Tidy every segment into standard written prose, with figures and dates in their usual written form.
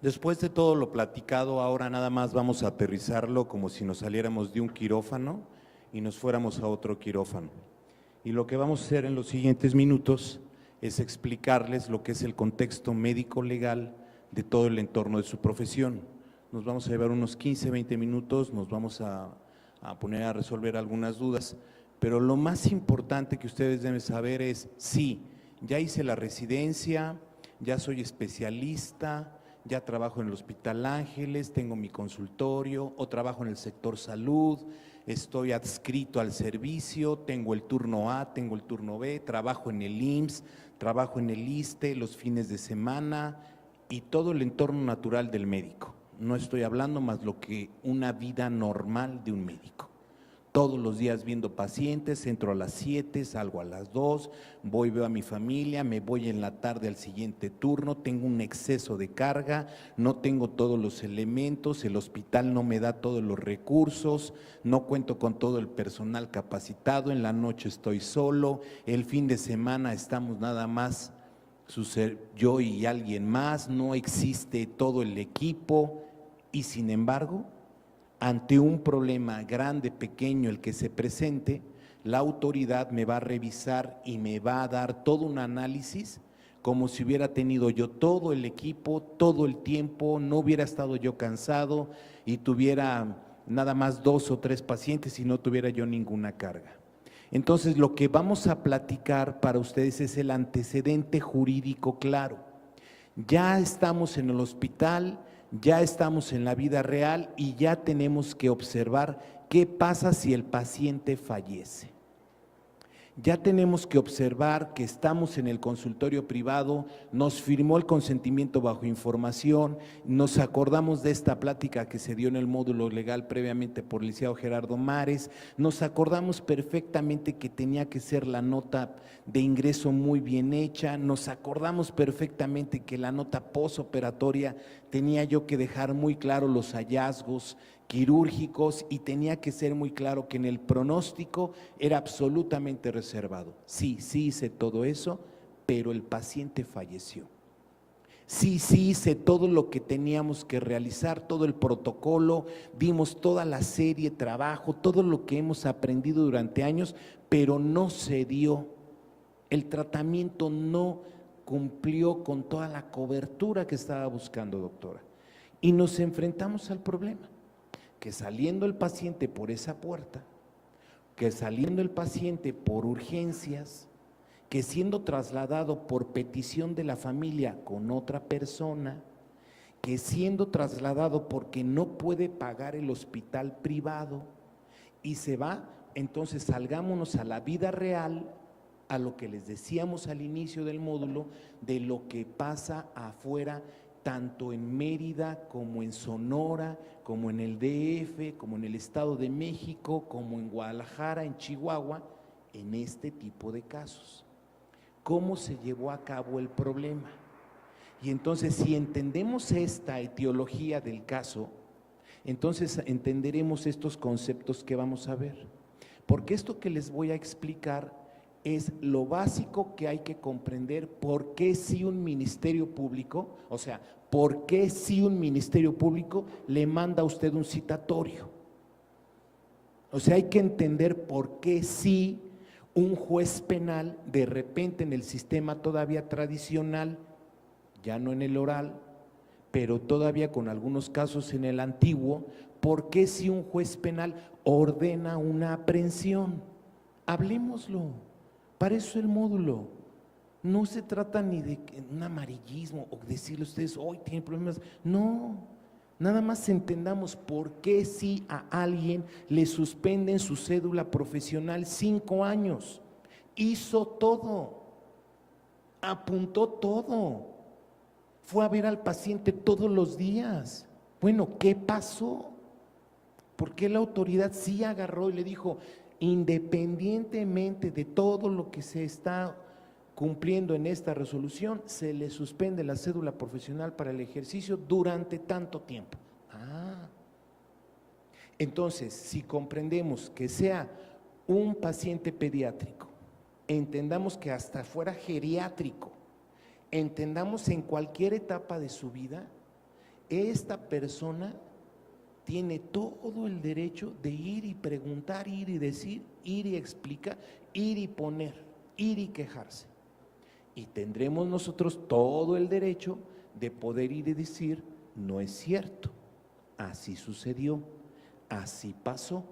Después de todo lo platicado, ahora nada más vamos a aterrizarlo como si nos saliéramos de un quirófano y nos fuéramos a otro quirófano. Y lo que vamos a hacer en los siguientes minutos es explicarles lo que es el contexto médico-legal de todo el entorno de su profesión. Nos vamos a llevar unos 15, 20 minutos, nos vamos a poner a resolver algunas dudas, pero lo más importante que ustedes deben saber es, sí, ya hice la residencia, ya soy especialista, ya trabajo en el Hospital Ángeles, tengo mi consultorio o trabajo en el sector salud, estoy adscrito al servicio, tengo el turno A, tengo el turno B, trabajo en el IMSS, trabajo en el ISSSTE, los fines de semana y todo el entorno natural del médico. No estoy hablando más lo que una vida normal de un médico. Todos los días viendo pacientes, entro a las 7, salgo a las 2, voy, veo a mi familia, me voy en la tarde al siguiente turno, tengo un exceso de carga, no tengo todos los elementos, el hospital no me da todos los recursos, no cuento con todo el personal capacitado, en la noche estoy solo, el fin de semana estamos nada más yo y alguien más, no existe todo el equipo y sin embargo, ante un problema grande, pequeño, el que se presente, la autoridad me va a revisar y me va a dar todo un análisis como si hubiera tenido yo todo el equipo, todo el tiempo, no hubiera estado yo cansado y tuviera nada más 2 o 3 pacientes y no tuviera yo ninguna carga. Entonces, lo que vamos a platicar para ustedes es el antecedente jurídico claro. Ya estamos en el hospital, ya estamos en la vida real y ya tenemos que observar qué pasa si el paciente fallece. Ya tenemos que observar que estamos en el consultorio privado, nos firmó el consentimiento bajo información, nos acordamos de esta plática que se dio en el módulo legal previamente por el licenciado Gerardo Mares, nos acordamos perfectamente que tenía que ser la nota de ingreso muy bien hecha, nos acordamos perfectamente que la nota posoperatoria tenía yo que dejar muy claro los hallazgos quirúrgicos y tenía que ser muy claro que en el pronóstico era absolutamente reservado. Sí, sí hice todo eso, pero el paciente falleció. Sí, sí hice todo lo que teníamos que realizar, todo el protocolo, vimos toda la serie, trabajo, todo lo que hemos aprendido durante años, pero no se dio. El tratamiento no cumplió con toda la cobertura que estaba buscando, doctora. Y nos enfrentamos al problema que saliendo el paciente por esa puerta, que saliendo el paciente por urgencias, que siendo trasladado por petición de la familia con otra persona, que siendo trasladado porque no puede pagar el hospital privado y se va, entonces salgámonos a la vida real, a lo que les decíamos al inicio del módulo, de lo que pasa afuera, tanto en Mérida como en Sonora, como en el DF, como en el Estado de México, como en Guadalajara, en Chihuahua, en este tipo de casos. ¿Cómo se llevó a cabo el problema? Y entonces, si entendemos esta etiología del caso, entonces entenderemos estos conceptos que vamos a ver. Porque esto que les voy a explicar es lo básico que hay que comprender por qué si un ministerio público, o sea, por qué si un ministerio público le manda a usted un citatorio. O sea, hay que entender por qué si un juez penal de repente en el sistema todavía tradicional, ya no en el oral, pero todavía con algunos casos en el antiguo, por qué si un juez penal ordena una aprehensión. Hablemoslo. Para eso el módulo. No se trata ni de un amarillismo o decirle a ustedes, hoy tienen problemas. No, nada más entendamos por qué si a alguien le suspenden su cédula profesional 5 años. Hizo todo, apuntó todo, fue a ver al paciente todos los días. Bueno, ¿qué pasó? ¿Por qué la autoridad sí agarró y le dijo, independientemente de todo lo que se está cumpliendo en esta resolución, se le suspende la cédula profesional para el ejercicio durante tanto tiempo? Entonces, si comprendemos que sea un paciente pediátrico, entendamos que hasta fuera geriátrico, entendamos en cualquier etapa de su vida, esta persona tiene todo el derecho de ir y preguntar, ir y decir, ir y explicar, ir y poner, ir y quejarse. Y tendremos nosotros todo el derecho de poder ir y decir, no es cierto, así sucedió, así pasó.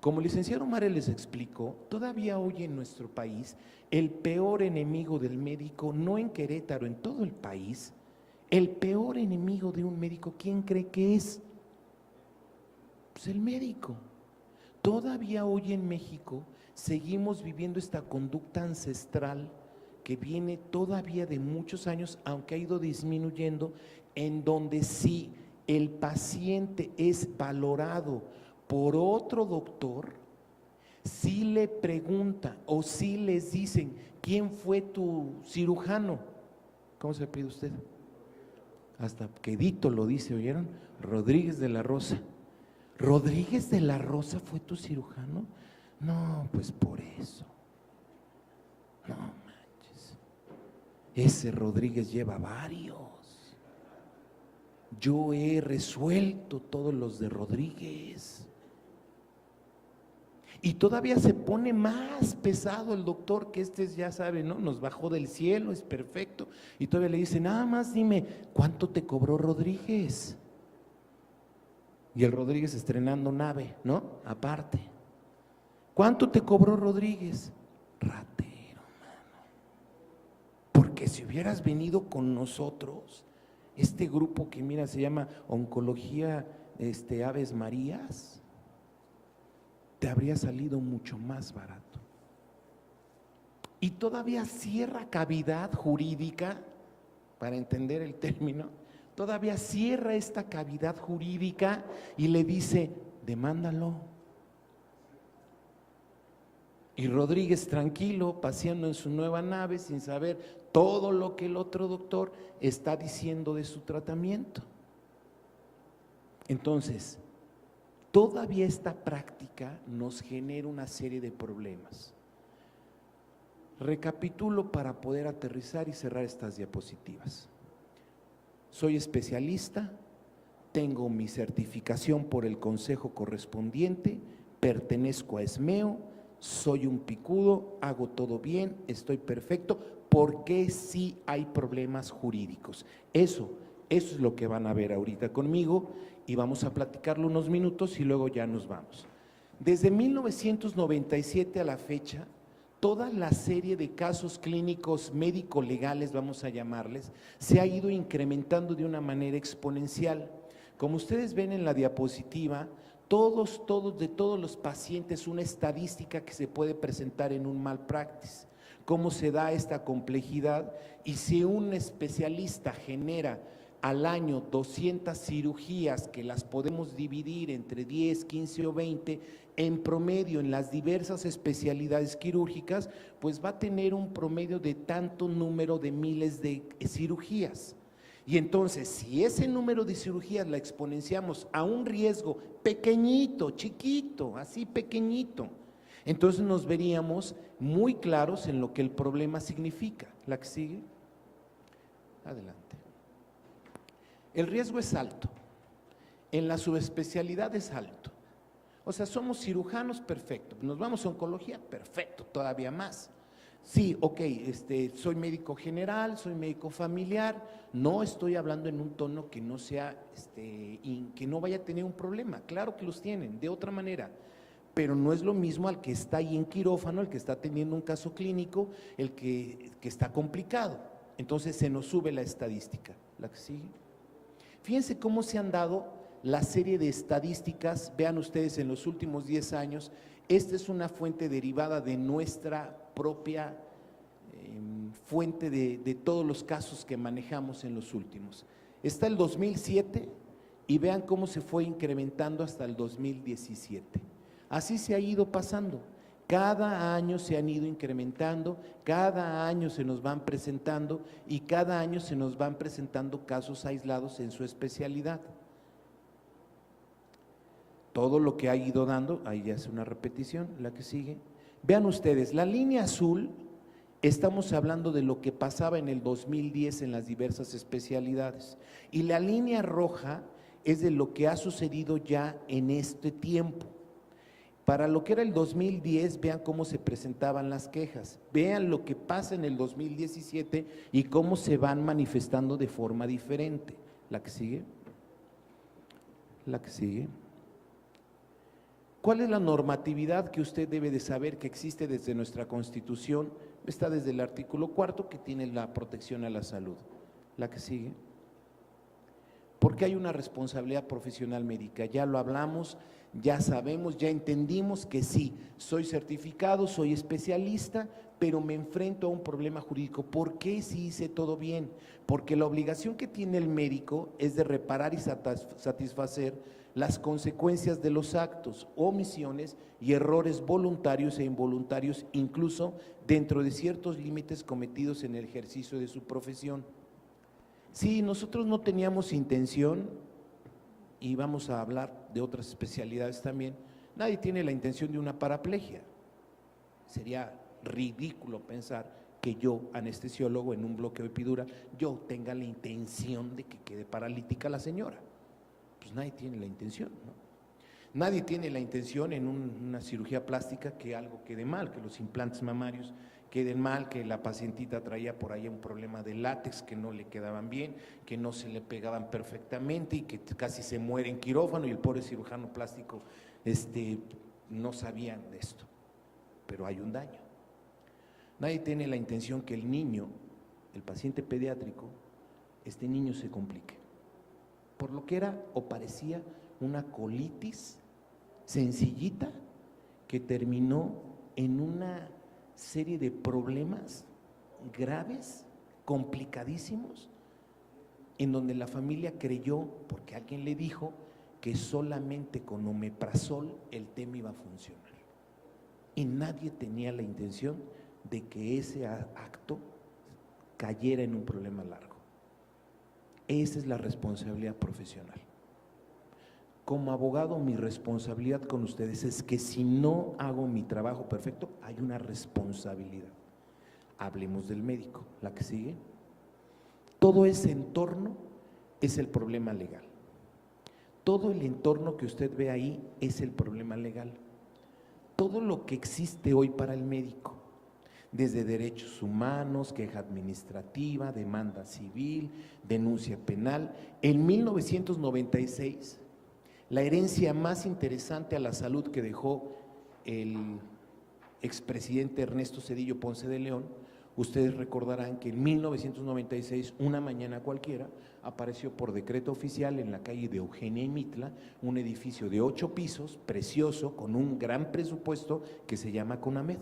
Como el licenciado Mare les explicó, todavía hoy en nuestro país, el peor enemigo del médico, no en Querétaro, en todo el país, el peor enemigo de un médico, ¿quién cree que es? Pues el médico. Todavía hoy en México seguimos viviendo esta conducta ancestral que viene todavía de muchos años, aunque ha ido disminuyendo, en donde si el paciente es valorado por otro doctor, si le pregunta o si les dicen, ¿quién fue tu cirujano? ¿Cómo se pide usted? Hasta quedito lo dice, ¿oyeron? Rodríguez de la Rosa. ¿Rodríguez de la Rosa fue tu cirujano? No, pues por eso. No manches. Ese Rodríguez lleva varios. Yo he resuelto todos los de Rodríguez. Y todavía se pone más pesado el doctor, que ya sabe, ¿no? Nos bajó del cielo, es perfecto. Y todavía le dice, nada más dime, ¿cuánto te cobró Rodríguez? Y el Rodríguez estrenando nave, ¿no? Aparte. ¿Cuánto te cobró Rodríguez? Ratero, mano. Porque si hubieras venido con nosotros, este grupo que mira se llama Oncología Aves Marías, te habría salido mucho más barato. Y todavía cierra cavidad jurídica, para entender el término, todavía cierra esta cavidad jurídica y le dice, demándalo. Y Rodríguez tranquilo, paseando en su nueva nave sin saber todo lo que el otro doctor está diciendo de su tratamiento. Entonces, todavía esta práctica nos genera una serie de problemas. Recapitulo para poder aterrizar y cerrar estas diapositivas. Soy especialista, tengo mi certificación por el consejo correspondiente, pertenezco a ESMEO, soy un picudo, hago todo bien, estoy perfecto, porque sí hay problemas jurídicos. Eso es lo que van a ver ahorita conmigo y vamos a platicarlo unos minutos y luego ya nos vamos. Desde 1997 a la fecha, toda la serie de casos clínicos médico-legales, vamos a llamarles, se ha ido incrementando de una manera exponencial. Como ustedes ven en la diapositiva, de todos los pacientes, una estadística que se puede presentar en un malpractice. Cómo se da esta complejidad y si un especialista genera al año 200 cirugías que las podemos dividir entre 10, 15 o 20, en promedio en las diversas especialidades quirúrgicas, pues va a tener un promedio de tanto número de miles de cirugías. Y entonces, si ese número de cirugías la exponenciamos a un riesgo pequeñito, chiquito, así pequeñito, entonces nos veríamos muy claros en lo que el problema significa. ¿La que sigue? Adelante. El riesgo es alto, en la subespecialidad es alto. O sea, somos cirujanos, perfecto. Nos vamos a oncología, perfecto, todavía más. Sí, ok, soy médico general, soy médico familiar, no estoy hablando en un tono que no sea, que no vaya a tener un problema. Claro que los tienen, de otra manera. Pero no es lo mismo al que está ahí en quirófano, el que está teniendo un caso clínico, el que está complicado. Entonces se nos sube la estadística. ¿La que sigue? Fíjense cómo se han dado la serie de estadísticas, vean ustedes en los últimos 10 años, esta es una fuente derivada de nuestra propia fuente de todos los casos que manejamos en los últimos. Está el 2007 y vean cómo se fue incrementando hasta el 2017. Así se ha ido pasando. Cada año se han ido incrementando, cada año se nos van presentando y cada año se nos van presentando casos aislados en su especialidad. Todo lo que ha ido dando, ahí ya es una repetición, la que sigue. Vean ustedes, la línea azul Estamos hablando de lo que pasaba en el 2010 en las diversas especialidades. Y la línea roja es de lo que ha sucedido ya en este tiempo. Para lo que era el 2010, vean cómo se presentaban las quejas, vean lo que pasa en el 2017 y cómo se van manifestando de forma diferente. La que sigue. La que sigue. ¿Cuál es la normatividad que usted debe de saber que existe desde nuestra Constitución? Está desde el artículo 4 que tiene la protección a la salud. La que sigue. Porque hay una responsabilidad profesional médica, ya lo hablamos, ya sabemos, ya entendimos que sí, soy certificado, soy especialista, pero me enfrento a un problema jurídico. ¿Por qué si hice todo bien? Porque la obligación que tiene el médico es de reparar y satisfacer las consecuencias de los actos, omisiones y errores voluntarios e involuntarios, incluso dentro de ciertos límites cometidos en el ejercicio de su profesión. Sí, nosotros no teníamos intención, y vamos a hablar de otras especialidades también, nadie tiene la intención de una paraplegia. Sería ridículo pensar que yo, anestesiólogo en un bloqueo epidural, yo tenga la intención de que quede paralítica la señora. Pues nadie tiene la intención, ¿no? Nadie tiene la intención en una cirugía plástica que algo quede mal, que los implantes mamarios queden mal, que la pacientita traía por ahí un problema de látex, que no le quedaban bien, que no se le pegaban perfectamente y que casi se muere en quirófano y el pobre cirujano plástico no sabían de esto, pero hay un daño. Nadie tiene la intención que el niño, el paciente pediátrico, este niño se complique, por lo que era o parecía una colitis sencillita que terminó en una serie de problemas graves, complicadísimos, en donde la familia creyó, porque alguien le dijo, que solamente con omeprazol el tema iba a funcionar. Y nadie tenía la intención de que ese acto cayera en un problema largo. Esa es la responsabilidad profesional. Como abogado, mi responsabilidad con ustedes es que si no hago mi trabajo perfecto, hay una responsabilidad. Hablemos del médico, la que sigue. Todo ese entorno es el problema legal. Todo el entorno que usted ve ahí es el problema legal. Todo lo que existe hoy para el médico, desde derechos humanos, queja administrativa, demanda civil, denuncia penal. En 1996, la herencia más interesante a la salud que dejó el expresidente Ernesto Zedillo Ponce de León, ustedes recordarán que en 1996, una mañana cualquiera, apareció por decreto oficial en la calle de Eugenia y Mitla un edificio de 8 pisos, precioso, con un gran presupuesto que se llama CONAMED.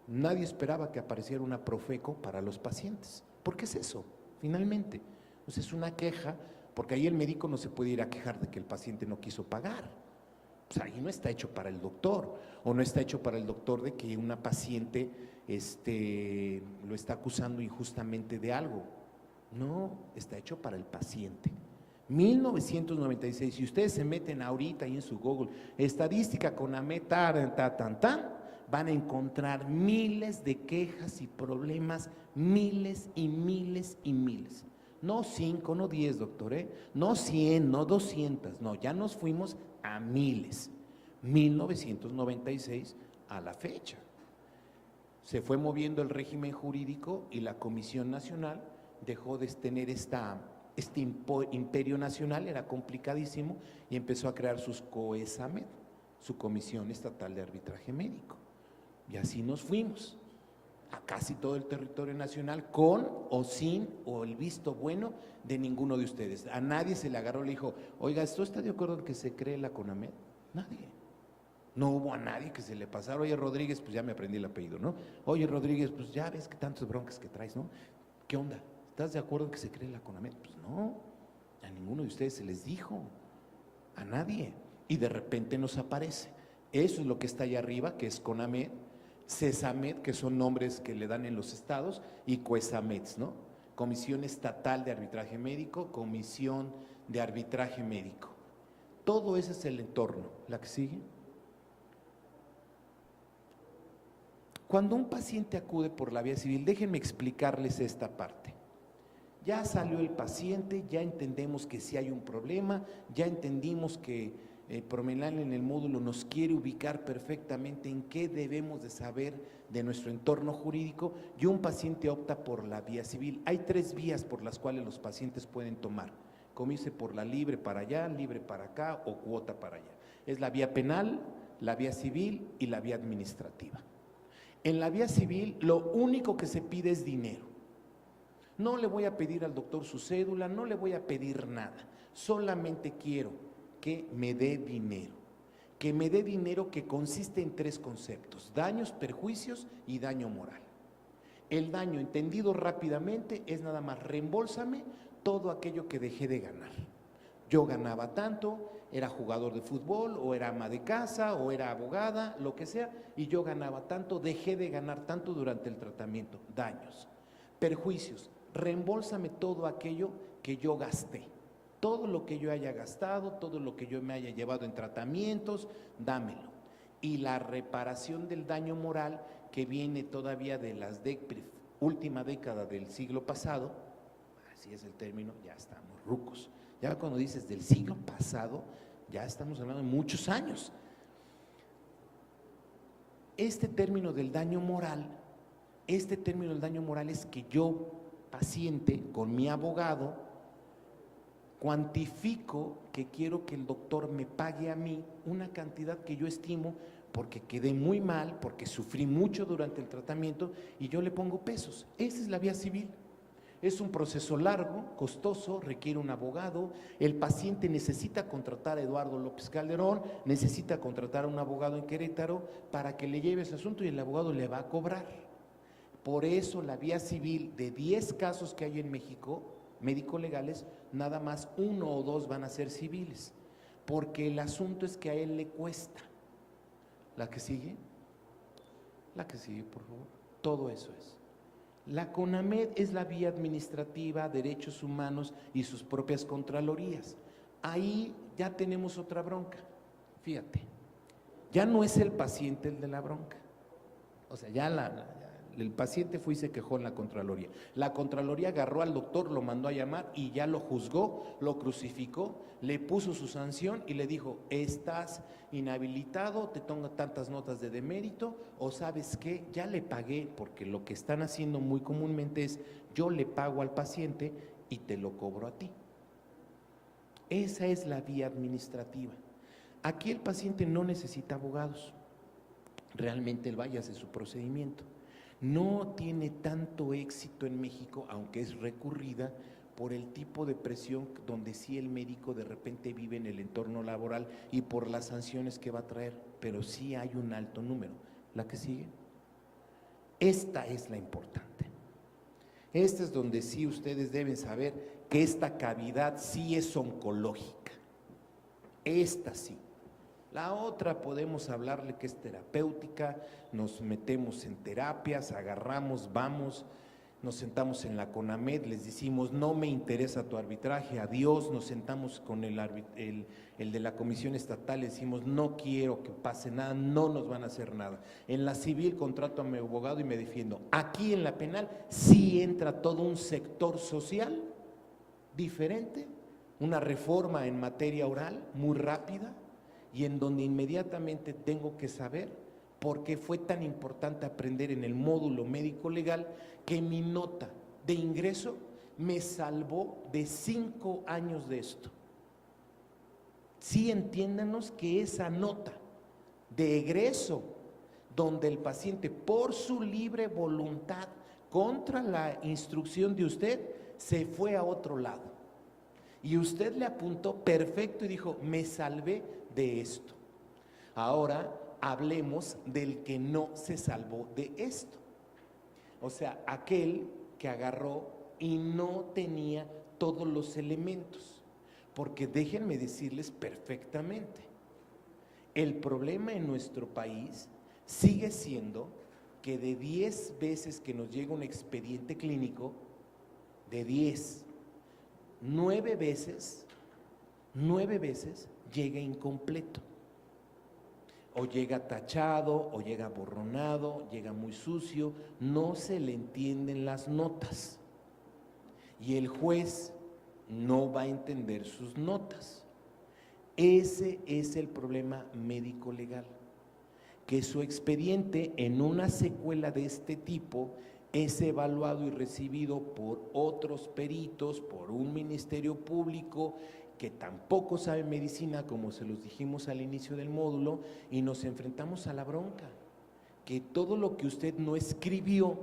Nadie esperaba que apareciera una Profeco para los pacientes. ¿Por qué es eso? Finalmente, pues es una queja, porque ahí el médico no se puede ir a quejar de que el paciente no quiso pagar. Pues ahí no está hecho para el doctor, o no está hecho para el doctor de que una paciente lo está acusando injustamente de algo. No, está hecho para el paciente. 1996, si ustedes se meten ahorita ahí en su Google, estadística CONAMED, van a encontrar miles de quejas y problemas, miles y miles y miles. No 5, no 10, doctor, no 100, no 200, no, ya nos fuimos a miles. 1996 a la fecha. Se fue moviendo el régimen jurídico y la Comisión Nacional dejó de tener este imperio nacional, era complicadísimo, y empezó a crear sus COESAMED, su Comisión Estatal de Arbitraje Médico. Y así nos fuimos a casi todo el territorio nacional, con o sin o el visto bueno de ninguno de ustedes. A nadie se le agarró y le dijo, oiga, ¿esto está de acuerdo en que se cree la CONAMED? Nadie. No hubo a nadie que se le pasara, oye Rodríguez, pues ya me aprendí el apellido, ¿no? Oye Rodríguez, pues ya ves que tantas broncas que traes, ¿no? ¿Qué onda? ¿Estás de acuerdo en que se cree la CONAMED? Pues no, a ninguno de ustedes se les dijo, a nadie. Y de repente nos aparece. Eso es lo que está allá arriba, que es CONAMED, CESAMED, que son nombres que le dan en los estados, y COESAMEDs, ¿no? Comisión Estatal de Arbitraje Médico, Comisión de Arbitraje Médico. Todo ese es el entorno. ¿La que sigue? Cuando un paciente acude por la vía civil, déjenme explicarles esta parte. Ya salió el paciente, ya entendemos que sí hay un problema, ya entendimos que Promenal en el módulo nos quiere ubicar perfectamente en qué debemos de saber de nuestro entorno jurídico y un paciente opta por la vía civil. Hay 3 vías por las cuales los pacientes pueden tomar, como dice, por la libre para allá, libre para acá o cuota para allá. Es la vía penal, la vía civil y la vía administrativa. En la vía civil lo único que se pide es dinero. No le voy a pedir al doctor su cédula, no le voy a pedir nada, solamente quiero que me dé dinero. Que me dé dinero que consiste en 3 conceptos: daños, perjuicios y daño moral. El daño, entendido rápidamente, es nada más reembolsame todo aquello que dejé de ganar. Yo ganaba tanto, era jugador de fútbol, o era ama de casa, o era abogada, lo que sea, y yo ganaba tanto, dejé de ganar tanto durante el tratamiento. Daños. Perjuicios, reembolsame todo aquello que yo gasté. Todo lo que yo haya gastado, todo lo que yo me haya llevado en tratamientos, dámelo. Y la reparación del daño moral, que viene todavía de las última década del siglo pasado, así es el término, ya estamos rucos. Ya cuando dices del siglo pasado, ya estamos hablando de muchos años. Este término del daño moral es que yo, paciente, con mi abogado, cuantifico que quiero que el doctor me pague a mí una cantidad que yo estimo porque quedé muy mal, porque sufrí mucho durante el tratamiento y yo le pongo pesos. Esa es la vía civil. Es un proceso largo, costoso, requiere un abogado. El paciente necesita contratar a Eduardo López Calderón, necesita contratar a un abogado en Querétaro para que le lleve ese asunto y el abogado le va a cobrar. Por eso la vía civil, de 10 casos que hay en México, médico-legales, nada más 1 o 2 van a ser civiles, porque el asunto es que a él le cuesta. ¿La que sigue? La que sigue, por favor. Todo eso es. La CONAMED es la vía administrativa, derechos humanos y sus propias contralorías. Ahí ya tenemos otra bronca. Fíjate, ya no es el paciente el de la bronca. O sea, el paciente fue y se quejó en la Contraloría. La Contraloría agarró al doctor, lo mandó a llamar y ya lo juzgó, lo crucificó, le puso su sanción y le dijo: estás inhabilitado, te tengo tantas notas de demérito, o sabes qué, ya le pagué, porque lo que están haciendo muy comúnmente es: yo le pago al paciente y te lo cobro a ti. Esa es la vía administrativa. Aquí el paciente no necesita abogados, realmente él va y hace su procedimiento. No tiene tanto éxito en México, aunque es recurrida, por el tipo de presión donde sí el médico de repente vive en el entorno laboral y por las sanciones que va a traer, pero sí hay un alto número. ¿La que sigue? Esta es la importante. Esta es donde sí ustedes deben saber que esta cavidad sí es oncológica. Esta sí. La otra podemos hablarle que es terapéutica, nos metemos en terapias, agarramos, vamos, nos sentamos en la CONAMED, les decimos: no me interesa tu arbitraje, adiós. Nos sentamos con el de la comisión estatal, le decimos: no quiero que pase nada, no nos van a hacer nada. En la civil contrato a mi abogado y me defiendo. Aquí en la penal sí entra todo un sector social diferente, una reforma en materia oral muy rápida, y en donde inmediatamente tengo que saber por qué fue tan importante aprender en el módulo médico legal que mi nota de ingreso me salvó de 5 años de esto. Sí, entiéndanos que esa nota de egreso, donde el paciente por su libre voluntad, contra la instrucción de usted, se fue a otro lado. Y usted le apuntó perfecto y dijo: me salvé de esto. Ahora hablemos del que no se salvó de esto. O sea, aquel que agarró y no tenía todos los elementos. Porque déjenme decirles perfectamente, el problema en nuestro país sigue siendo que de 10 veces que nos llega un expediente clínico, de 10, 9 veces llega incompleto. o llega tachado, o llega borronado, llega muy sucio, no se le entienden las notas. Y el juez no va a entender sus notas. Ese es el problema médico-legal, que su expediente en una secuela de este tipo es evaluado y recibido por otros peritos, por un ministerio público que tampoco sabe medicina, como se los dijimos al inicio del módulo, y nos enfrentamos a la bronca, que todo lo que usted no escribió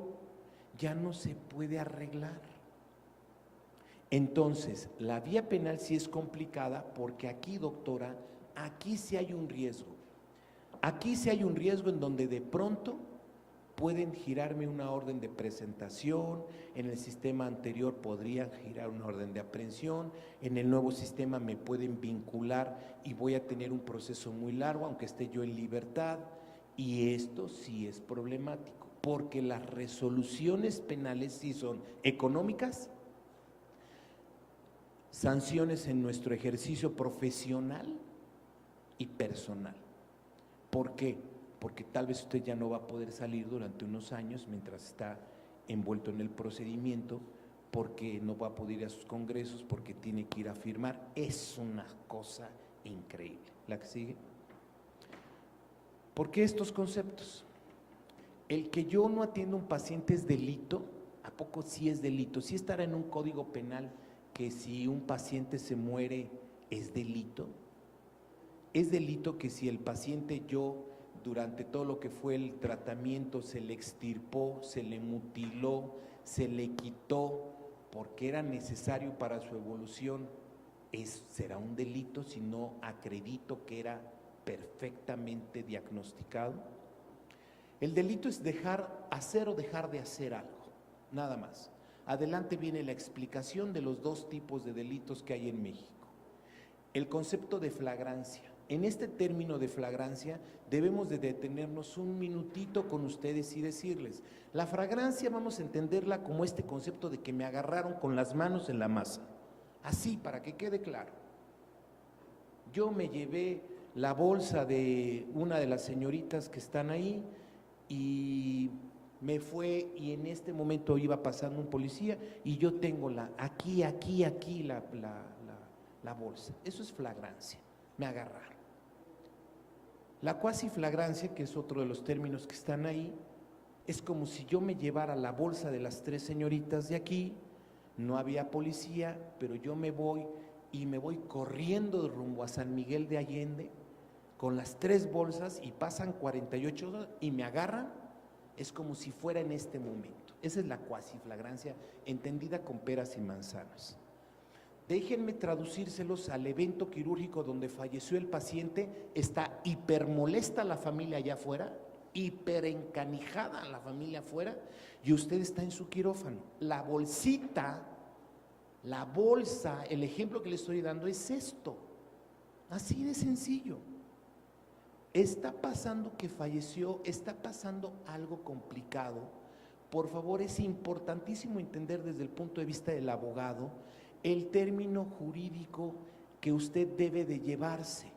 ya no se puede arreglar. Entonces, la vía penal sí es complicada porque aquí, doctora, aquí sí hay un riesgo. Aquí sí hay un riesgo en donde de pronto pueden girarme una orden de presentación, en el sistema anterior podrían girar una orden de aprehensión, en el nuevo sistema me pueden vincular y voy a tener un proceso muy largo, aunque esté yo en libertad, y esto sí es problemático, porque las resoluciones penales sí son económicas, sanciones en nuestro ejercicio profesional y personal. ¿Por qué? Porque tal vez usted ya no va a poder salir durante unos años mientras está envuelto en el procedimiento, porque no va a poder ir a sus congresos, porque tiene que ir a firmar. Es una cosa increíble. ¿La que sigue? ¿Por qué estos conceptos? El que yo no atienda a un paciente es delito. ¿A poco sí es delito? Sí estará en un código penal que si un paciente se muere es delito. Es delito que si el paciente durante todo lo que fue el tratamiento se le extirpó, se le mutiló, se le quitó porque era necesario para su evolución, será un delito si no acredito que era perfectamente diagnosticado. El delito es hacer o dejar de hacer algo, nada más. Adelante viene la explicación de los dos tipos de delitos que hay en México. El concepto de flagrancia. En este término de flagrancia debemos de detenernos un minutito con ustedes y decirles, la flagrancia vamos a entenderla como este concepto de que me agarraron con las manos en la masa, así para que quede claro. Yo me llevé la bolsa de una de las señoritas que están ahí y me fue, y en este momento iba pasando un policía y yo tengo aquí la bolsa. Eso es flagrancia, me agarraron. La cuasiflagrancia, que es otro de los términos que están ahí, es como si yo me llevara la bolsa de las tres señoritas de aquí, no había policía, pero yo me voy corriendo rumbo a San Miguel de Allende con las tres bolsas y pasan 48 horas y me agarran. Es como si fuera en este momento. Esa es la cuasiflagrancia, entendida con peras y manzanas. Déjenme traducírselos al evento quirúrgico donde falleció el paciente. Está hipermolesta la familia allá afuera, hiperencanijada la familia afuera, y usted está en su quirófano. La bolsita, la bolsa, el ejemplo que le estoy dando es esto, así de sencillo. Está pasando que falleció, está pasando algo complicado. Por favor, es importantísimo entender desde el punto de vista del abogado el término jurídico que usted debe de llevarse.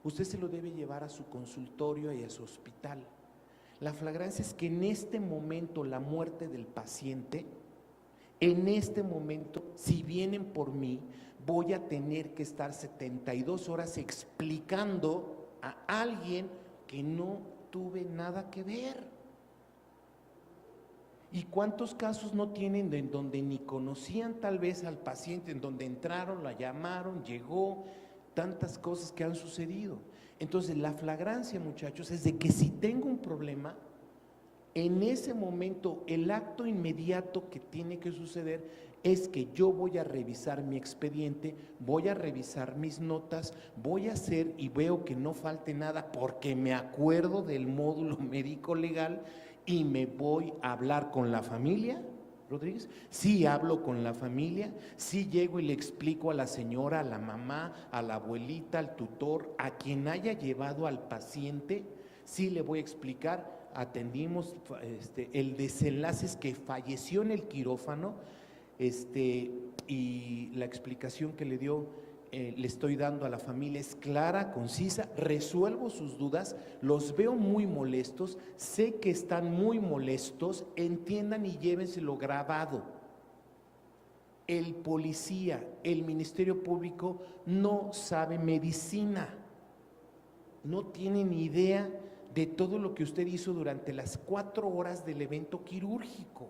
Usted se lo debe llevar a su consultorio y a su hospital. La flagrancia es que en este momento la muerte del paciente, en este momento, si vienen por mí, voy a tener que estar 72 horas explicando a alguien que no tuve nada que ver. ¿Y cuántos casos no tienen en donde ni conocían tal vez al paciente, en donde entraron, la llamaron, llegó, tantas cosas que han sucedido? Entonces la flagrancia, muchachos, es de que si tengo un problema, en ese momento el acto inmediato que tiene que suceder es que yo voy a revisar mi expediente, voy a revisar mis notas, voy a hacer y veo que no falte nada porque me acuerdo del módulo médico legal y me voy a hablar con la familia. Rodríguez, sí hablo con la familia, sí llego y le explico a la señora, a la mamá, a la abuelita, al tutor, a quien haya llevado al paciente, sí le voy a explicar. Atendimos, el desenlace es que falleció en el quirófano, y la explicación que le dio le estoy dando a la familia es clara, concisa, resuelvo sus dudas, los veo muy molestos, sé que están muy molestos, entiendan y llévenselo grabado. El policía, el Ministerio Público no sabe medicina, no tiene ni idea de todo lo que usted hizo durante las 4 horas del evento quirúrgico,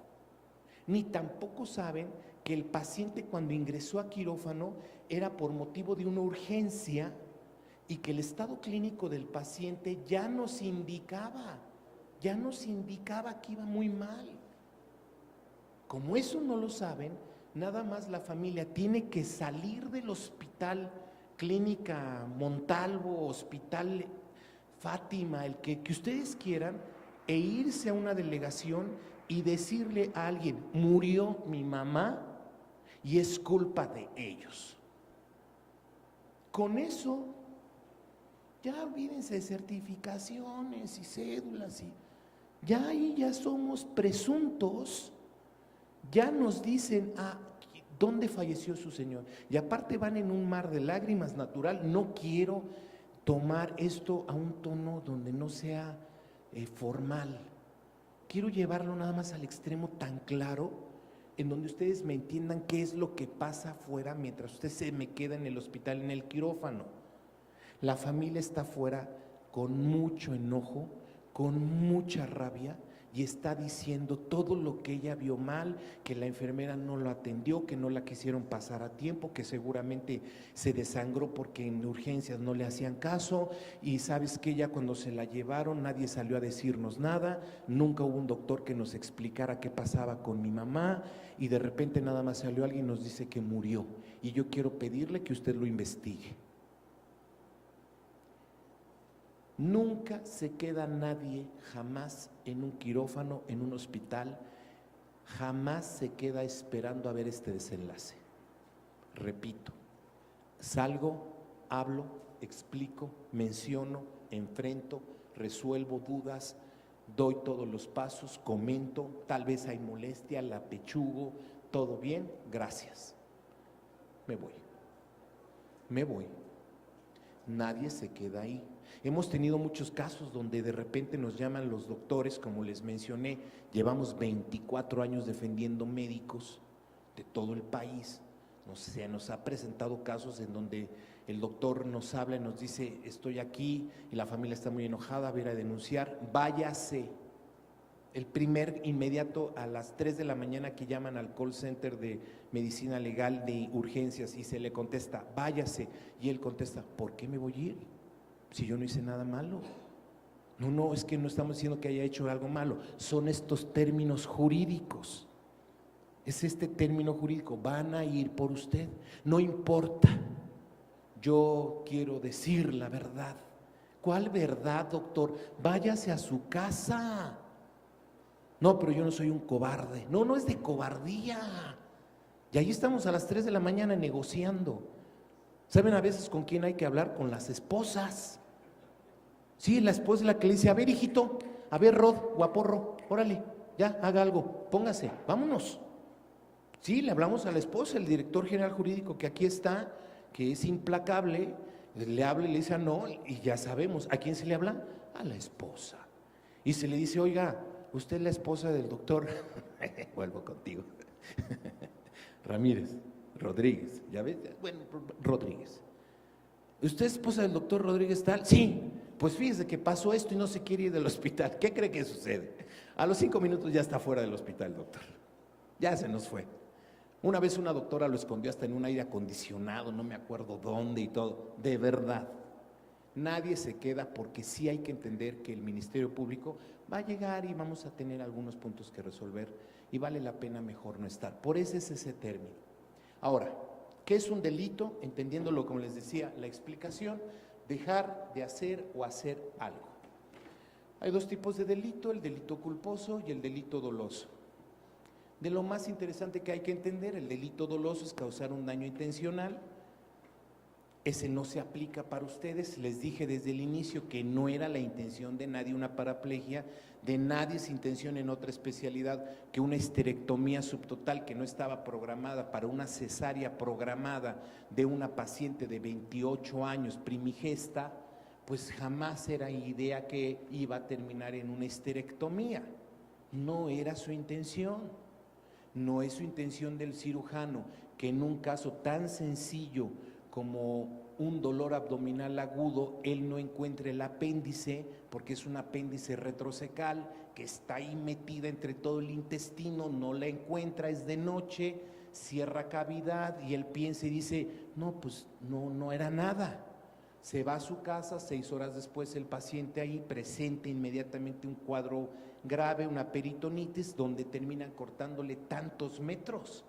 ni tampoco saben que el paciente cuando ingresó a quirófano era por motivo de una urgencia y que el estado clínico del paciente ya nos indicaba que iba muy mal. Como eso no lo saben, nada más la familia tiene que salir del hospital Clínica Montalvo, Hospital Fátima, el que ustedes quieran, e irse a una delegación y decirle a alguien, murió mi mamá y es culpa de ellos. Con eso, ya olvídense de certificaciones y cédulas, y ya ahí ya somos presuntos, ya nos dicen, ¿dónde falleció su señor? Y aparte van en un mar de lágrimas natural. No quiero tomar esto a un tono donde no sea formal. Quiero llevarlo nada más al extremo tan claro, en donde ustedes me entiendan qué es lo que pasa afuera mientras usted se me queda en el hospital, en el quirófano. La familia está afuera con mucho enojo, con mucha rabia, y está diciendo todo lo que ella vio mal, que la enfermera no lo atendió, que no la quisieron pasar a tiempo, que seguramente se desangró porque en urgencias no le hacían caso, y sabes que ya cuando se la llevaron nadie salió a decirnos nada, nunca hubo un doctor que nos explicara qué pasaba con mi mamá, y de repente nada más salió alguien y nos dice que murió, y yo quiero pedirle que usted lo investigue. Nunca se queda nadie jamás en un quirófano, en un hospital, jamás se queda esperando a ver este desenlace. Repito, salgo, hablo, explico, menciono, enfrento, resuelvo dudas, doy todos los pasos, comento, tal vez hay molestia, la pechugo, todo bien, gracias. Me voy. Nadie se queda ahí. Hemos tenido muchos casos donde de repente nos llaman los doctores, como les mencioné, llevamos 24 años defendiendo médicos de todo el país. Nos ha presentado casos en donde el doctor nos habla y nos dice, estoy aquí, y la familia está muy enojada, va a ir a denunciar, váyase. El primer inmediato a las 3 de la mañana que llaman al call center de medicina legal de urgencias y se le contesta, váyase, y él contesta, ¿por qué me voy a ir? Si yo no hice nada malo. No, es que no estamos diciendo que haya hecho algo malo, son estos términos jurídicos. Es este término jurídico, van a ir por usted, no importa. Yo quiero decir la verdad. ¿Cuál verdad, doctor? Váyase a su casa. No, pero yo no soy un cobarde. No es de cobardía. Y ahí estamos a las 3 de la mañana negociando. ¿Saben a veces con quién hay que hablar? Con las esposas. Sí, la esposa es la que le dice, a ver, hijito, a ver, Rod, guaporro, órale, ya, haga algo, póngase, vámonos. Sí, le hablamos a la esposa, el director general jurídico que aquí está, que es implacable, le habla y le dice no, y ya sabemos, ¿a quién se le habla? A la esposa. Y se le dice, oiga, usted es la esposa del doctor, vuelvo contigo, Rodríguez, ¿ya ves? Bueno, Rodríguez. ¿Usted es esposa del doctor Rodríguez tal? Sí, pues fíjese que pasó esto y no se quiere ir del hospital. ¿Qué cree que sucede? A los 5 minutos ya está fuera del hospital, doctor. Ya se nos fue. Una vez una doctora lo escondió hasta en un aire acondicionado, no me acuerdo dónde y todo. De verdad, nadie se queda, porque sí hay que entender que el Ministerio Público va a llegar y vamos a tener algunos puntos que resolver y vale la pena mejor no estar. Por eso es ese término. Ahora, ¿qué es un delito? Entendiéndolo, como les decía, la explicación, dejar de hacer o hacer algo. Hay 2 tipos de delito, el delito culposo y el delito doloso. De lo más interesante que hay que entender, el delito doloso es causar un daño intencional. ese no se aplica para ustedes. Les dije desde el inicio que no era la intención de nadie una paraplegia, de nadie es intención en otra especialidad que una esterectomía subtotal que no estaba programada para una cesárea programada de una paciente de 28 años primigesta, pues jamás era idea que iba a terminar en una esterectomía. No era su intención. No es su intención del cirujano que en un caso tan sencillo como un dolor abdominal agudo, él no encuentre el apéndice, porque es un apéndice retrocecal que está ahí metida entre todo el intestino, no la encuentra, es de noche, cierra cavidad y él piensa y dice, no, pues no era nada. Se va a su casa, 6 horas después el paciente ahí presenta inmediatamente un cuadro grave, una peritonitis, donde terminan cortándole tantos metros.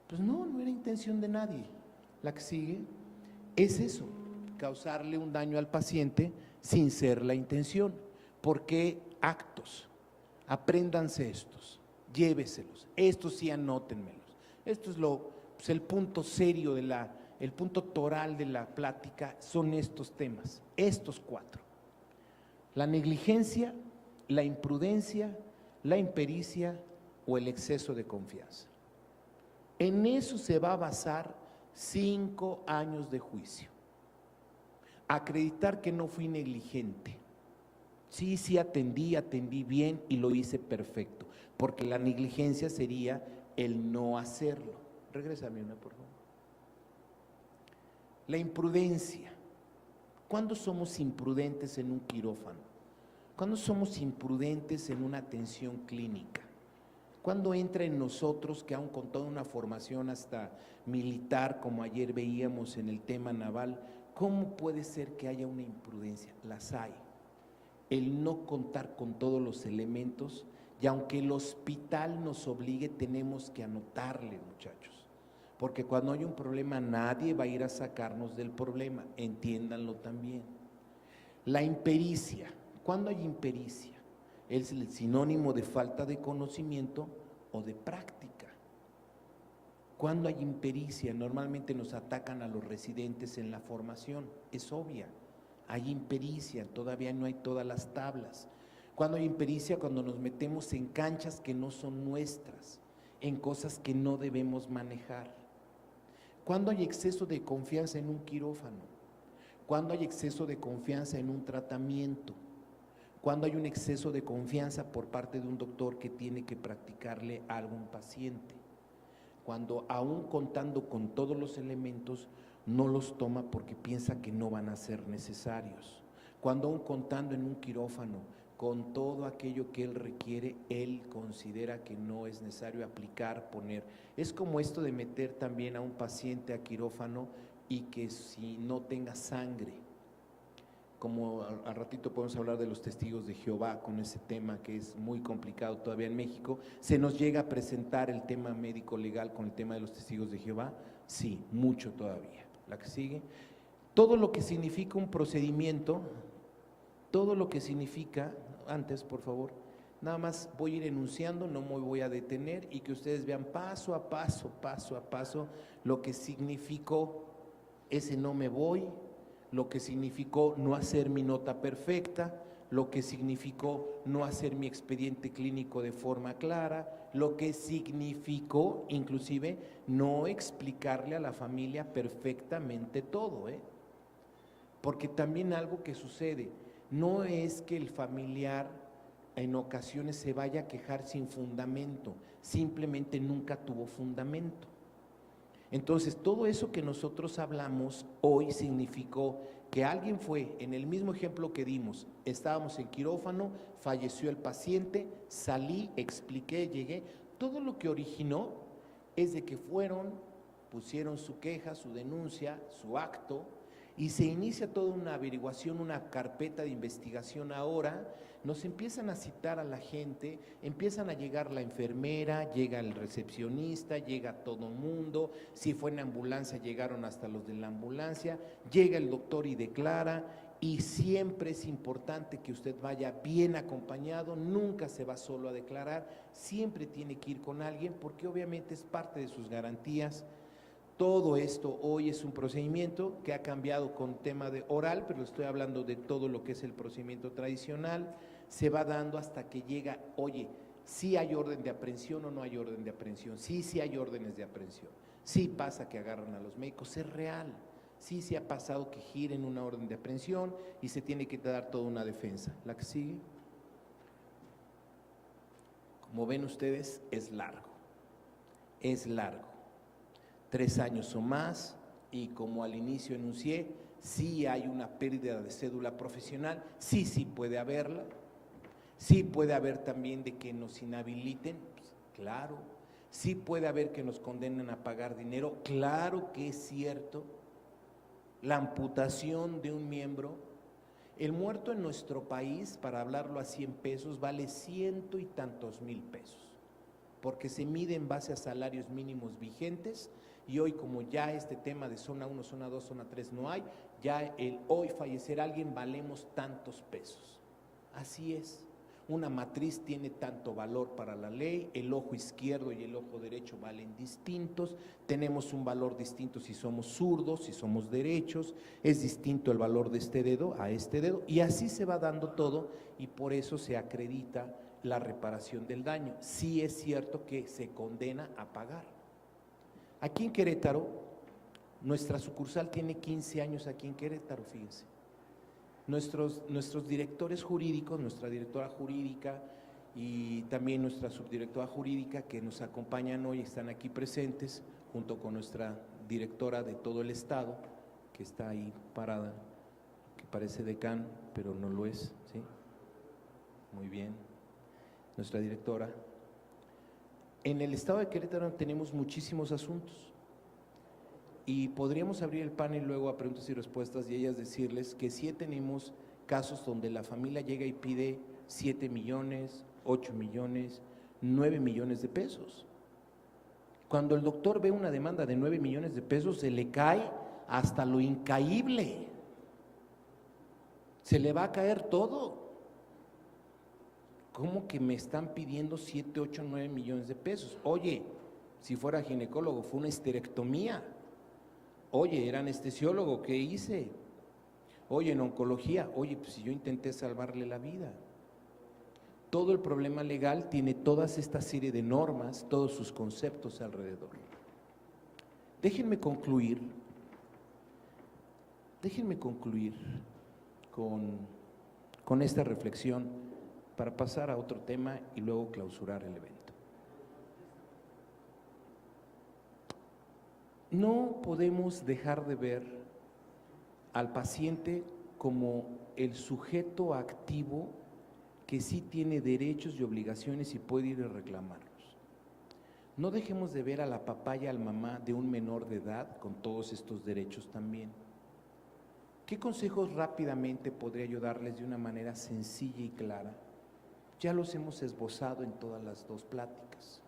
Pues no era intención de nadie. La que sigue es eso, causarle un daño al paciente sin ser la intención. ¿Por qué actos? Apréndanse estos, lléveselos, estos sí anótenmelos. Esto es el punto serio el punto toral de la plática, son estos temas, estos 4. La negligencia, la imprudencia, la impericia o el exceso de confianza. En eso se va a basar 5 años de juicio. Acreditar que no fui negligente. Sí, atendí bien y lo hice perfecto, porque la negligencia sería el no hacerlo. Regrésame una, por favor. La imprudencia. ¿Cuándo somos imprudentes en un quirófano? ¿Cuándo somos imprudentes en una atención clínica? ¿Cuándo entra en nosotros, que aún con toda una formación hasta militar, como ayer veíamos en el tema naval, cómo puede ser que haya una imprudencia? Las hay. El no contar con todos los elementos, y aunque el hospital nos obligue, tenemos que anotarle, muchachos. Porque cuando hay un problema, nadie va a ir a sacarnos del problema, entiéndanlo también. La impericia. ¿Cuándo hay impericia? Es el sinónimo de falta de conocimiento o de práctica. Cuando hay impericia, normalmente nos atacan a los residentes en la formación, es obvia. Hay impericia, todavía no hay todas las tablas. Cuando hay impericia, cuando nos metemos en canchas que no son nuestras, en cosas que no debemos manejar. Cuando hay exceso de confianza en un quirófano, cuando hay exceso de confianza en un tratamiento, cuando hay un exceso de confianza por parte de un doctor que tiene que practicarle algo a un paciente, cuando aún contando con todos los elementos no los toma porque piensa que no van a ser necesarios, cuando aún contando en un quirófano con todo aquello que él requiere, él considera que no es necesario aplicar, poner. Es como esto de meter también a un paciente a quirófano y que si no tenga sangre, como al ratito podemos hablar de los testigos de Jehová con ese tema que es muy complicado todavía en México, ¿se nos llega a presentar el tema médico legal con el tema de los testigos de Jehová? Sí, mucho todavía. La que sigue, todo lo que significa un procedimiento, todo lo que significa, antes por favor, nada más voy a ir enunciando, no me voy a detener y que ustedes vean paso a paso lo que significó ese no me voy, lo que significó no hacer mi nota perfecta, lo que significó no hacer mi expediente clínico de forma clara, lo que significó inclusive no explicarle a la familia perfectamente todo, porque también algo que sucede, no es que el familiar en ocasiones se vaya a quejar sin fundamento, simplemente nunca tuvo fundamento. Entonces, todo eso que nosotros hablamos hoy significó que alguien fue, en el mismo ejemplo que dimos, estábamos en quirófano, falleció el paciente, salí, expliqué, llegué, todo lo que originó es de que fueron, pusieron su queja, su denuncia, su acto, y se inicia toda una averiguación, una carpeta de investigación ahora, nos empiezan a citar a la gente, empiezan a llegar la enfermera, llega el recepcionista, llega todo mundo, si fue en ambulancia llegaron hasta los de la ambulancia, llega el doctor y declara, y siempre es importante que usted vaya bien acompañado, nunca se va solo a declarar, siempre tiene que ir con alguien porque obviamente es parte de sus garantías. Todo esto hoy es un procedimiento que ha cambiado con tema de oral, pero estoy hablando de todo lo que es el procedimiento tradicional. Se va dando hasta que llega, oye, sí hay orden de aprehensión o no hay orden de aprehensión, sí hay órdenes de aprehensión, sí pasa que agarran a los médicos, es real, sí ha pasado que giren una orden de aprehensión y se tiene que dar toda una defensa. La que sigue, como ven ustedes, es largo, 3 años o más, y como al inicio enuncié, sí hay una pérdida de cédula profesional, sí puede haberla, sí puede haber también de que nos inhabiliten, pues, claro, sí puede haber que nos condenen a pagar dinero, claro que es cierto, la amputación de un miembro. El muerto en nuestro país, para hablarlo a 100 pesos, vale 100 y tantos mil pesos, porque se mide en base a salarios mínimos vigentes, y hoy como ya este tema de zona 1, zona 2, zona 3 no hay, ya hoy fallecer alguien valemos tantos pesos. Así es, una matriz tiene tanto valor para la ley, el ojo izquierdo y el ojo derecho valen distintos, tenemos un valor distinto si somos zurdos, si somos derechos, es distinto el valor de este dedo a este dedo, y así se va dando todo, y por eso se acredita la reparación del daño. Sí es cierto que se condena a pagar. Aquí en Querétaro, nuestra sucursal tiene 15 años aquí en Querétaro, fíjense. Nuestros directores jurídicos, nuestra directora jurídica y también nuestra subdirectora jurídica que nos acompañan hoy, están aquí presentes, junto con nuestra directora de todo el estado, que está ahí parada, que parece decán, pero no lo es, ¿sí? Muy bien. Nuestra directora. En el estado de Querétaro tenemos muchísimos asuntos y podríamos abrir el panel luego a preguntas y respuestas y ellas decirles que sí tenemos casos donde la familia llega y pide 7 millones, 8 millones, 9 millones de pesos. Cuando el doctor ve una demanda de 9 millones de pesos, se le cae hasta lo incaíble, se le va a caer todo. ¿Cómo que me están pidiendo 7, 8, 9 millones de pesos? Oye, si fuera ginecólogo, fue una histerectomía. Oye, era anestesiólogo, ¿qué hice? Oye, en oncología, oye, pues si yo intenté salvarle la vida. Todo el problema legal tiene toda esta serie de normas, todos sus conceptos alrededor. Déjenme concluir con esta reflexión para pasar a otro tema y luego clausurar el evento. No podemos dejar de ver al paciente como el sujeto activo que sí tiene derechos y obligaciones y puede ir a reclamarlos. No dejemos de ver a la papá y a la mamá de un menor de edad con todos estos derechos también. ¿Qué consejos rápidamente podría ayudarles de una manera sencilla y clara? Ya los hemos esbozado en todas las dos pláticas.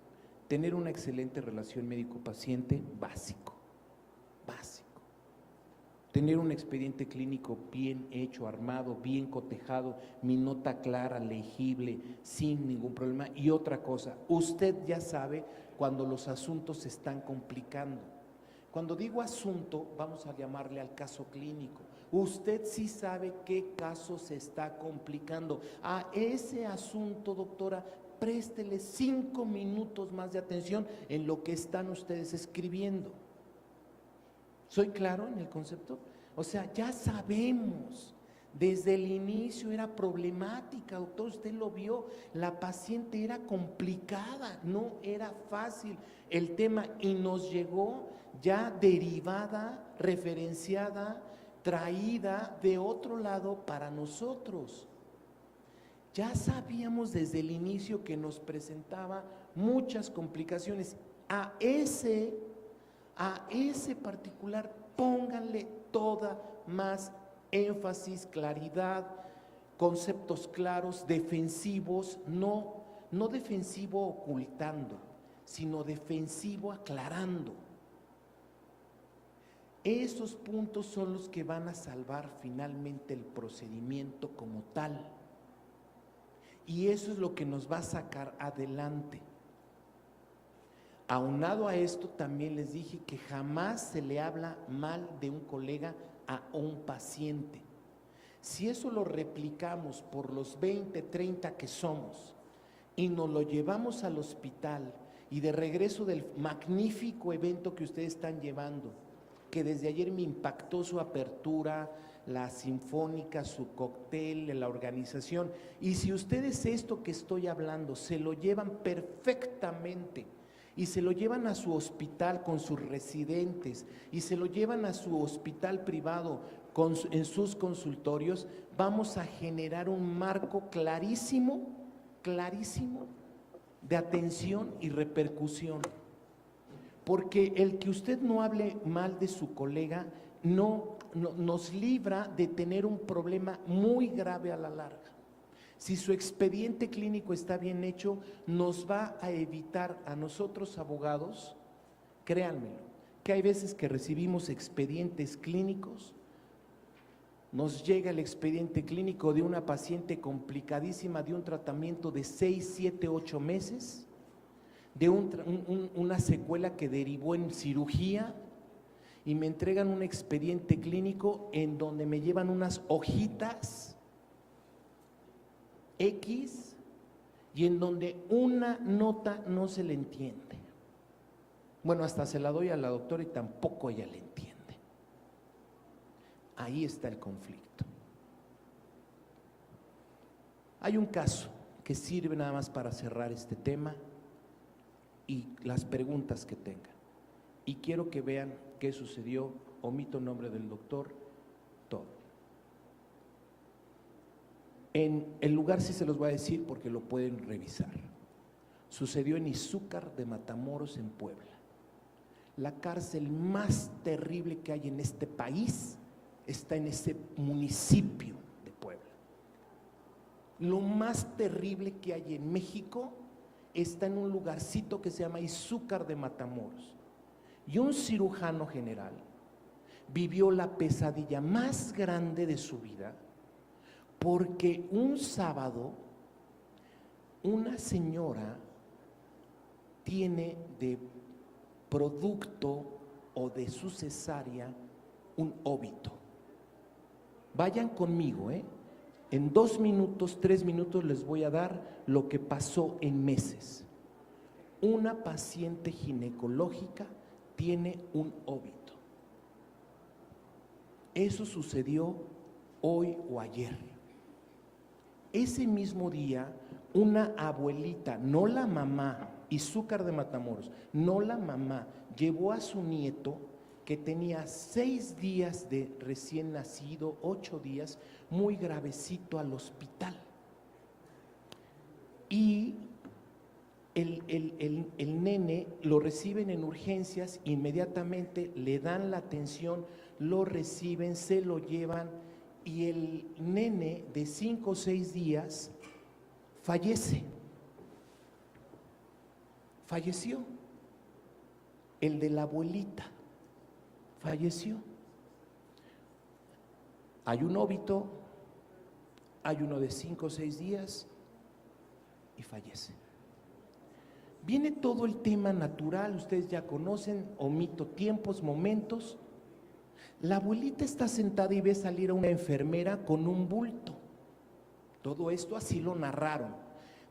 Tener una excelente relación médico-paciente, básico. Tener un expediente clínico bien hecho, armado, bien cotejado, mi nota clara, legible, sin ningún problema. Y otra cosa, usted ya sabe cuando los asuntos se están complicando. Cuando digo asunto, vamos a llamarle al caso clínico. Usted sí sabe qué caso se está complicando. A ese asunto, doctora, préstele 5 minutos más de atención en lo que están ustedes escribiendo. ¿Soy claro en el concepto? O sea, ya sabemos, desde el inicio era problemática, doctor, usted lo vio, la paciente era complicada, no era fácil el tema y nos llegó ya derivada, referenciada, traída de otro lado para nosotros. Ya sabíamos desde el inicio que nos presentaba muchas complicaciones. A ese particular pónganle toda más énfasis, claridad, conceptos claros, defensivos, no defensivo ocultando, sino defensivo aclarando. Esos puntos son los que van a salvar finalmente el procedimiento como tal. Y eso es lo que nos va a sacar adelante. Aunado a esto, también les dije que jamás se le habla mal de un colega a un paciente. Si eso lo replicamos por los 20, 30 que somos y nos lo llevamos al hospital y de regreso del magnífico evento que ustedes están llevando, que desde ayer me impactó su apertura, la sinfónica, su cóctel, la organización, y si ustedes esto que estoy hablando se lo llevan perfectamente y se lo llevan a su hospital con sus residentes y se lo llevan a su hospital privado en sus consultorios, vamos a generar un marco clarísimo, clarísimo de atención y repercusión. Porque el que usted no hable mal de su colega nos libra de tener un problema muy grave a la larga. Si su expediente clínico está bien hecho, nos va a evitar a nosotros abogados, créanmelo, que hay veces que recibimos expedientes clínicos, nos llega el expediente clínico de una paciente complicadísima de un tratamiento de 6, 7, 8 meses, de una secuela que derivó en cirugía, y me entregan un expediente clínico en donde me llevan unas hojitas X y en donde una nota no se le entiende. Bueno, hasta se la doy a la doctora y tampoco ella le entiende. Ahí está el conflicto. Hay un caso que sirve nada más para cerrar este tema y las preguntas que tengan. Y quiero que vean qué sucedió, omito el nombre del doctor, todo. En el lugar sí se los voy a decir porque lo pueden revisar. Sucedió en Izúcar de Matamoros, en Puebla. La cárcel más terrible que hay en este país está en ese municipio de Puebla. Lo más terrible que hay en México está en un lugarcito que se llama Izúcar de Matamoros. Y un cirujano general vivió la pesadilla más grande de su vida porque un sábado una señora tiene de producto o de su cesárea un óbito. Vayan conmigo, en 2 minutos, 3 minutos les voy a dar lo que pasó en meses. Una paciente ginecológica tiene un óbito. Eso sucedió hoy o ayer. Ese mismo día, una abuelita, no la mamá, Izúcar de Matamoros, no la mamá, llevó a su nieto que tenía 6 días de recién nacido, 8 días, muy gravecito al hospital. Y el nene lo reciben en urgencias, inmediatamente le dan la atención, lo reciben, se lo llevan y el nene de 5 o 6 días falleció. El de la abuelita falleció. Hay un óbito, hay uno de 5 o 6 días y fallece. Viene todo el tema natural, ustedes ya conocen, omito tiempos, momentos. La abuelita está sentada y ve salir a una enfermera con un bulto. Todo esto así lo narraron.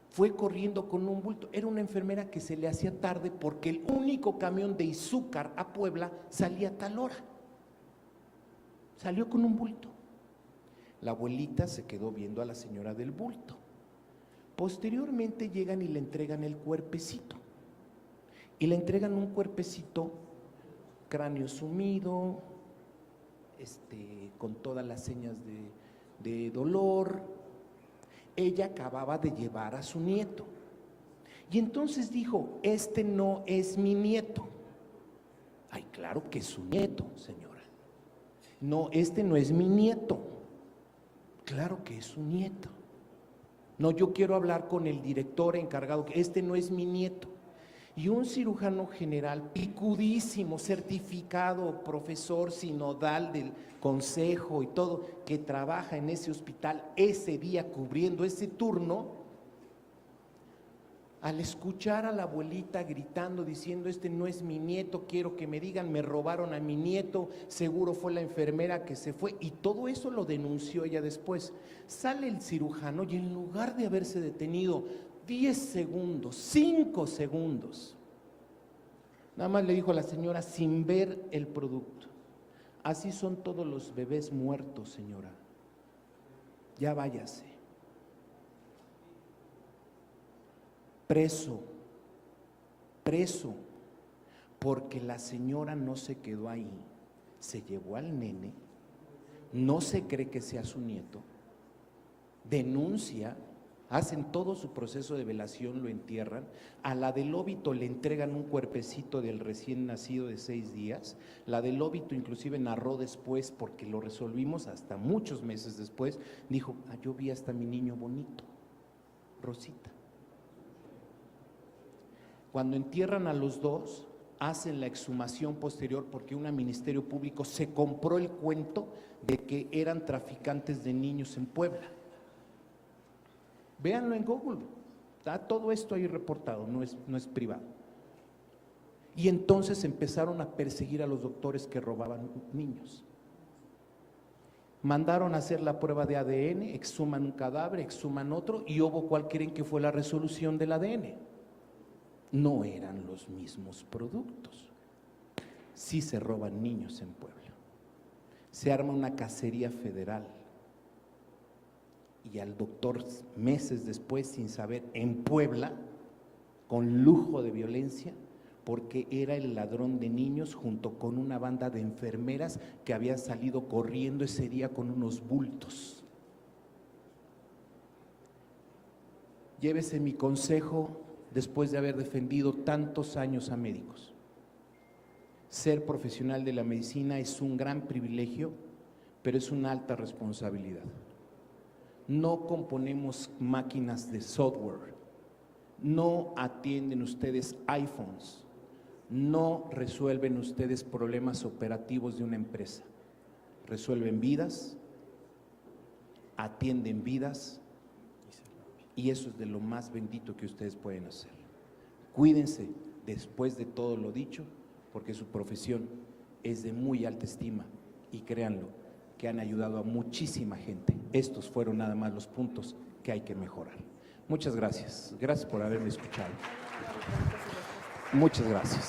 Fue corriendo con un bulto. Era una enfermera que se le hacía tarde porque el único camión de Izúcar a Puebla salía a tal hora. Salió con un bulto. La abuelita se quedó viendo a la señora del bulto. Posteriormente llegan y le entregan el cuerpecito. Y le entregan un cuerpecito, cráneo sumido, con todas las señas de dolor. Ella acababa de llevar a su nieto. Y entonces dijo, este no es mi nieto. Ay, claro que es su nieto, señora. No, este no es mi nieto. Claro que es su nieto. No, yo quiero hablar con el director encargado, que este no es mi nieto. Y un cirujano general, picudísimo, certificado, profesor sinodal del consejo y todo, que trabaja en ese hospital ese día cubriendo ese turno, Al escuchar a la abuelita gritando, diciendo, este no es mi nieto, quiero que me digan, me robaron a mi nieto, seguro fue la enfermera que se fue, y todo eso lo denunció ella después. Sale el cirujano y en lugar de haberse detenido 10 segundos, 5 segundos, nada más le dijo a la señora sin ver el producto: así son todos los bebés muertos, señora, ya váyase. Preso, porque la señora no se quedó ahí, se llevó al nene, no se cree que sea su nieto, denuncia, hacen todo su proceso de velación, lo entierran, a la del óbito le entregan un cuerpecito del recién nacido de 6 días, la del óbito inclusive narró después, porque lo resolvimos hasta muchos meses después, dijo, yo vi hasta mi niño bonito, Rosita. Cuando entierran a los dos, hacen la exhumación posterior porque un ministerio público se compró el cuento de que eran traficantes de niños en Puebla. Véanlo en Google, está todo esto ahí reportado, no es privado. Y entonces empezaron a perseguir a los doctores que robaban niños. Mandaron a hacer la prueba de ADN, exhuman un cadáver, exhuman otro, y hubo ¿cuál creen que fue la resolución del ADN? No eran los mismos productos. Sí se roban niños en Puebla. Se arma una cacería federal. Y al doctor, meses después, sin saber, en Puebla, con lujo de violencia, porque era el ladrón de niños junto con una banda de enfermeras que habían salido corriendo ese día con unos bultos. Llévese mi consejo después de haber defendido tantos años a médicos. Ser profesional de la medicina es un gran privilegio, pero es una alta responsabilidad. No componemos máquinas de software, no atienden ustedes iPhones, no resuelven ustedes problemas operativos de una empresa. Resuelven vidas, atienden vidas, y eso es de lo más bendito que ustedes pueden hacer. Cuídense después de todo lo dicho, porque su profesión es de muy alta estima y créanlo, que han ayudado a muchísima gente. Estos fueron nada más los puntos que hay que mejorar. Muchas gracias. Gracias por haberme escuchado. Muchas gracias.